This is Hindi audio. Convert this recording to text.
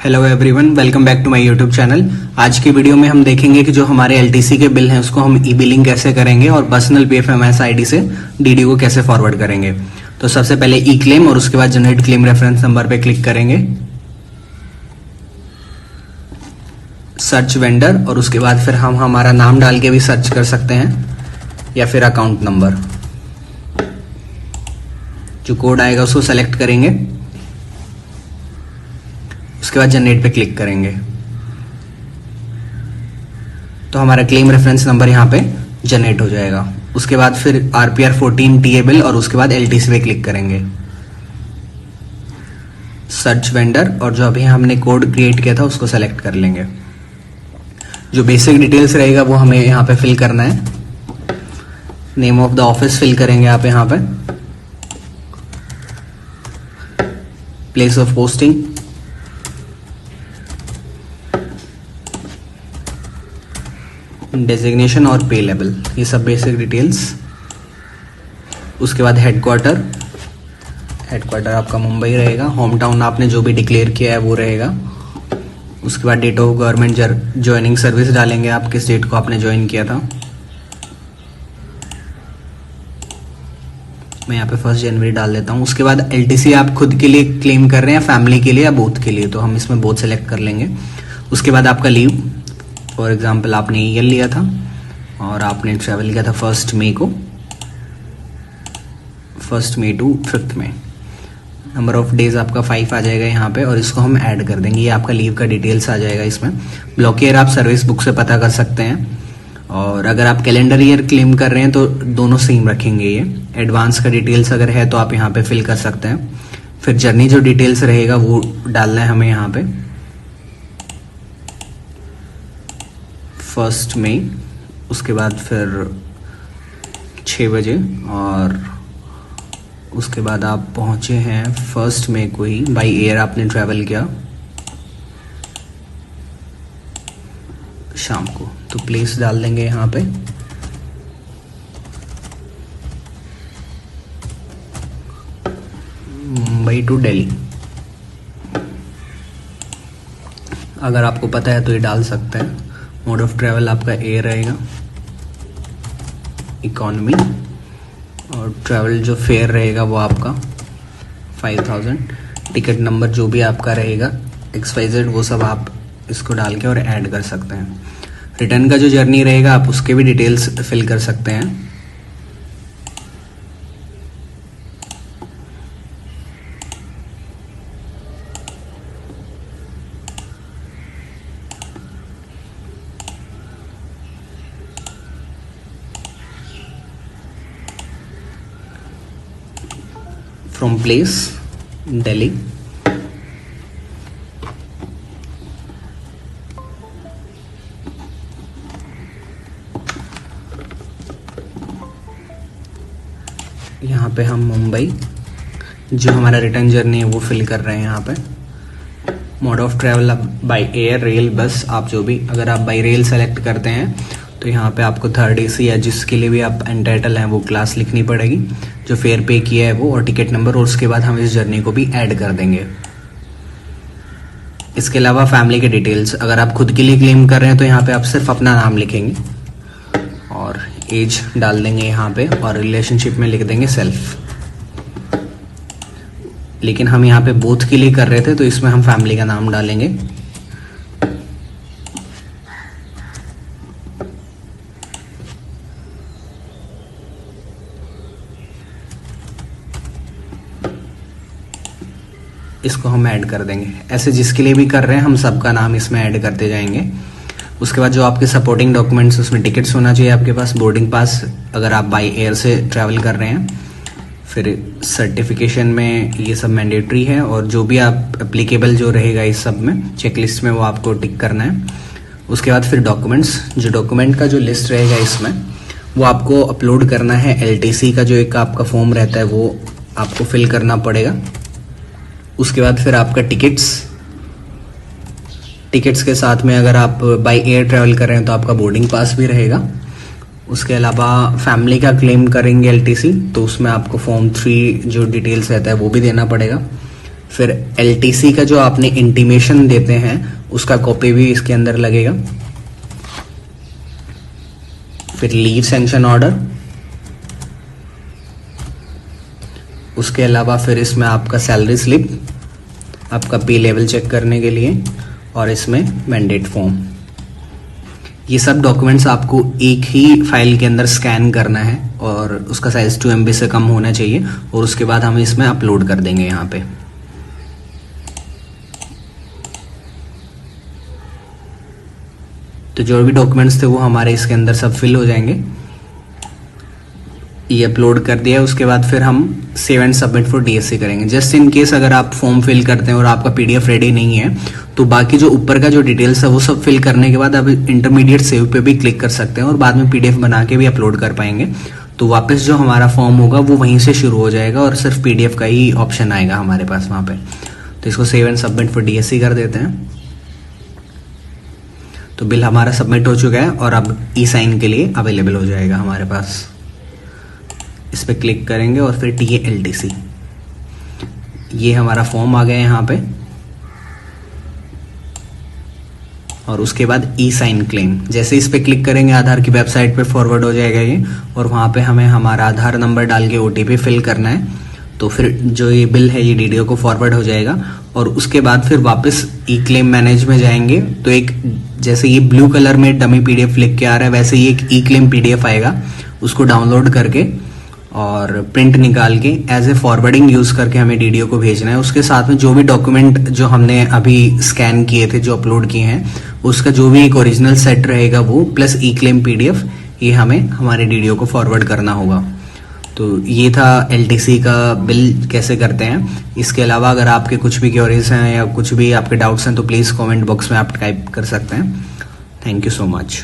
Hello everyone, welcome back to my YouTube channel. आज की वीडियो में हम देखेंगे कि जो हमारे एलटीसी के बिल हैं उसको हम ई बिलिंग कैसे करेंगे और पर्सनल पीएफएमएस आईडी से डीडी को कैसे फॉरवर्ड करेंगे। तो सबसे पहले ई क्लेम और उसके बाद जनरेट क्लेम रेफरेंस नंबर पे क्लिक करेंगे, सर्च वेंडर, और उसके बाद फिर हम हमारा नाम डाल के भी सर्च कर सकते हैं या फिर अकाउंट नंबर। जो कोड आएगा उसको सेलेक्ट करेंगे, उसके बाद जनरेट पे क्लिक करेंगे तो हमारा क्लेम रेफरेंस नंबर यहाँ पे जनरेट हो जाएगा। उसके बाद फिर RPR 14 टीए बिल और उसके बाद LTC पे क्लिक करेंगे, सर्च वेंडर, और जो अभी हमने कोड क्रिएट किया था उसको सेलेक्ट कर लेंगे। जो बेसिक डिटेल्स रहेगा वो हमें यहाँ पे फिल करना है। Name of the office fill करेंगे आप यहाँ पे, प्लेस ऑफ पोस्टिंग, डेजिग्नेशन और पे लेवल, ये सब बेसिक डिटेल्स। उसके बाद हेडक्वार्टर आपका मुंबई रहेगा। होम टाउन आपने जो भी डिक्लेयर किया है वो रहेगा। उसके बाद date of government joining service डालेंगे, आप किस डेट को आपने ज्वाइन किया था। मैं यहाँ पे 1 जनवरी डाल देता हूँ। उसके बाद LTC आप खुद के लिए क्लेम कर रहे हैं, फैमिली के लिए या बोथ के लिए, तो हम इसमें बोथ सेलेक्ट कर लेंगे। उसके बाद आपका लीव, फॉर एग्जाम्पल आपने ईयर लिया था और आपने ट्रैवल किया था 1 मई को, 1 मई टू 5 मई। नंबर ऑफ डेज आपका 5 आ जाएगा यहाँ पे और इसको हम ऐड कर देंगे। ये आपका लीव का डिटेल्स आ जाएगा इसमें। ब्लॉक ईयर आप सर्विस बुक से पता कर सकते हैं, और अगर आप कैलेंडर ईयर क्लेम कर रहे हैं तो दोनों सेम रखेंगे। ये एडवांस का डिटेल्स अगर है तो आप यहाँ पे फिल कर सकते हैं। फिर जर्नी जो डिटेल्स रहेगा वो डालना है हमें यहाँ पे, 1 मई, उसके बाद फिर 6 बजे, और उसके बाद आप पहुंचे हैं 1 मई को ही, बाई एयर आपने ट्रैवल किया शाम को, तो प्लेस डाल देंगे यहाँ पे। मुंबई टू दिल्ली, अगर आपको पता है तो ये डाल सकते हैं। मोड ऑफ ट्रैवल आपका एयर रहेगा, इकोनॉमी, और ट्रैवल जो फेयर रहेगा वो आपका 5000। टिकट नंबर जो भी आपका रहेगा XYZ वो सब आप इसको डाल के और ऐड कर सकते हैं। रिटर्न का जो जर्नी रहेगा आप उसके भी डिटेल्स फिल कर सकते हैं। फ्रॉम प्लेस दिल्ली, यहाँ पे हम मुंबई, जो हमारा रिटर्न जर्नी है वो फिल कर रहे हैं यहाँ पे। Mode of travel by air, rail, बस, आप जो भी, अगर आप बाय रेल सेलेक्ट करते हैं तो यहाँ पे आपको 3rd AC या जिसके लिए भी आप एंटाइटल हैं वो क्लास लिखनी पड़ेगी, जो फेयर पे किया है वो, और टिकट नंबर, और उसके बाद हम इस जर्नी को भी ऐड कर देंगे। इसके अलावा फैमिली के डिटेल्स, अगर आप खुद के लिए क्लेम कर रहे हैं तो यहाँ पे आप सिर्फ अपना नाम लिखेंगे और एज डाल देंगे यहाँ पे, और रिलेशनशिप में लिख देंगे सेल्फ। लेकिन हम यहाँ पे बोथ के लिए कर रहे थे तो इसमें हम फैमिली का नाम डालेंगे। इसको हम ऐड कर देंगे। ऐसे जिसके लिए भी कर रहे हैं हम सबका नाम इसमें ऐड करते जाएंगे। उसके बाद जो आपके सपोर्टिंग डॉक्यूमेंट्स, उसमें टिकट्स होना चाहिए आपके पास, बोर्डिंग पास अगर आप बाई एयर से ट्रैवल कर रहे हैं। फिर सर्टिफिकेशन में ये सब मैंडेटरी है, और जो भी आप एप्लीकेबल जो रहेगा इस सब में चेकलिस्ट में वो आपको टिक करना है। उसके बाद फिर डॉक्यूमेंट्स, जो डॉक्यूमेंट का जो लिस्ट रहेगा इसमें वो आपको अपलोड करना है। LTC का जो एक आपका फॉर्म रहता है वो आपको फिल करना पड़ेगा। उसके बाद फिर आपका टिकट्स के साथ में अगर आप बाय एयर ट्रैवल कर रहे हैं तो आपका बोर्डिंग पास भी रहेगा। उसके अलावा फैमिली का क्लेम करेंगे LTC तो उसमें आपको फॉर्म 3 जो डिटेल्स रहता है वो भी देना पड़ेगा। फिर LTC का जो आपने इंटीमेशन देते हैं उसका कॉपी भी इसके अंदर लगेगा। फिर लीव सैंक्शन ऑर्डर, उसके अलावा फिर इसमें आपका सैलरी स्लिप, आपका पे लेवल चेक करने के लिए, और इसमें मैंडेट फॉर्म। ये सब डॉक्यूमेंट्स आपको एक ही फाइल के अंदर स्कैन करना है और उसका साइज 2 MB से कम होना चाहिए, और उसके बाद हम इसमें अपलोड कर देंगे यहाँ पे। तो जो भी डॉक्यूमेंट्स थे वो हमारे इसके अंदर सब फिल हो जाएंगे। ये अपलोड कर दिया, उसके बाद फिर हम save and submit for DSC करेंगे। जस्ट इन केस अगर आप फॉर्म फिल करते हैं और आपका PDF रेडी नहीं है तो बाकी जो ऊपर का जो डिटेल्स है वो सब फिल करने के बाद आप इंटरमीडिएट सेव पे भी क्लिक कर सकते हैं और बाद में PDF बना के भी अपलोड कर पाएंगे। तो वापस जो हमारा फॉर्म होगा वो वहीं से शुरू हो जाएगा और सिर्फ PDF का ही ऑप्शन आएगा हमारे पास वहाँ पे। तो इसको save and submit for DSC कर देते हैं। तो बिल हमारा सबमिट हो चुका है और अब E-साइन के लिए अवेलेबल हो जाएगा हमारे पास। इस पर क्लिक करेंगे और फिर TA LTC, ये हमारा फॉर्म आ गया यहाँ पे। और उसके बाद E-साइन क्लेम, जैसे इस पे क्लिक करेंगे आधार की वेबसाइट पे फॉरवर्ड हो जाएगा ये, और वहाँ पे हमें हमारा आधार नंबर डाल के OTP फिल करना है। तो फिर जो ये बिल है ये DDO को फॉरवर्ड हो जाएगा और उसके बाद फिर वापस E-क्लेम मैनेज में जाएंगे। तो एक जैसे ये ब्लू कलर में डमी PDF लिख के आ रहा है वैसे ही एक E-क्लेम PDF आएगा, उसको डाउनलोड करके और प्रिंट निकाल के एज ए फॉरवर्डिंग यूज करके हमें DDO को भेजना है। उसके साथ में जो भी डॉक्यूमेंट जो हमने अभी स्कैन किए थे, जो अपलोड किए हैं, उसका जो भी एक ओरिजिनल सेट रहेगा वो प्लस E-क्लेम PDF, ये हमें हमारे DDO को फॉरवर्ड करना होगा। तो ये था LTC का बिल कैसे करते हैं। इसके अलावा अगर आपके कुछ भी क्वेरीज हैं या कुछ भी आपके डाउट्स हैं तो प्लीज़ कमेंट बॉक्स में आप टाइप कर सकते हैं। Thank you so much.